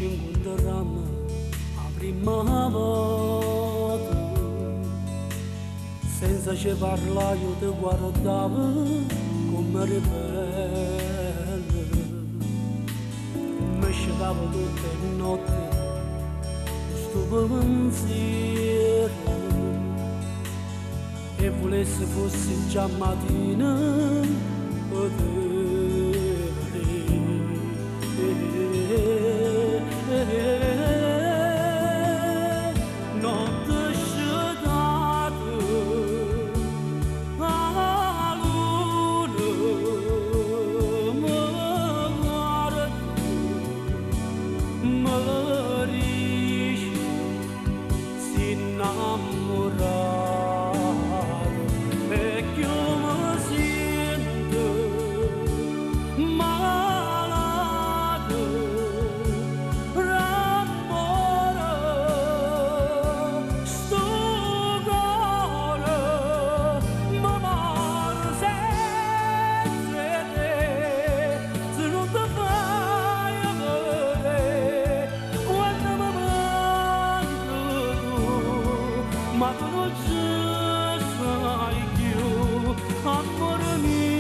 incontrarmi la prima volta, senza ci parlare io ti guardavo come ribelle, mi scevavo tutte le notti questo pensiero, e volessi fosse già mattina per te. Ma tu non ci sai più, amore mio.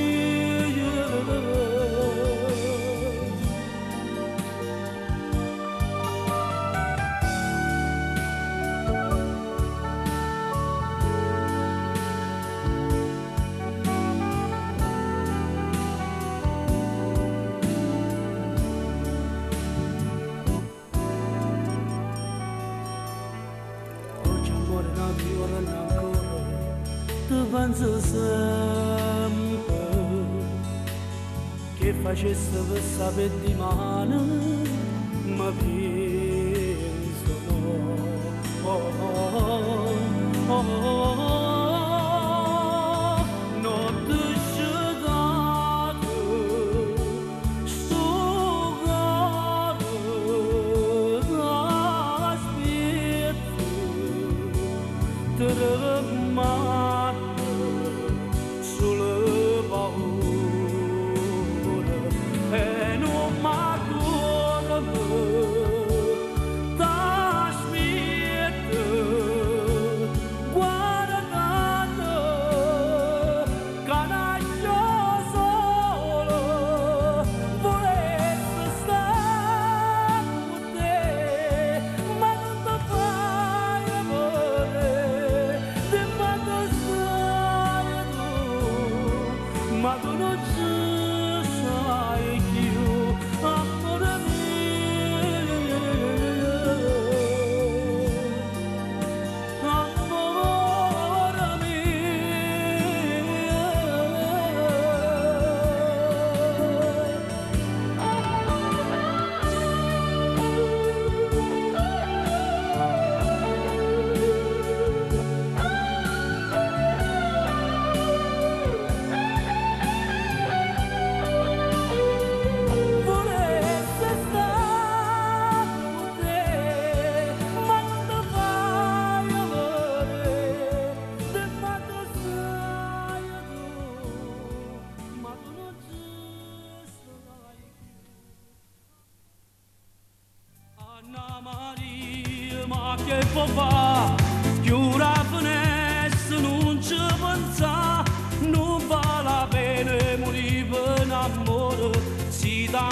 Tu pensi sempre che facesse per sapere di mano, ma penso non ti scegate sto cuore aspetto te sulle paure e non m'accorgo t'aspetto guardando che nasce solo volessi stare con te, ma non ti fai amore di quando stai tu, ma tu non ci sai più, amore mio, amore Anna Maria, ma che può fare? Chiudi la finestra, non ci pensa, non vale la pena morire per amore, si dà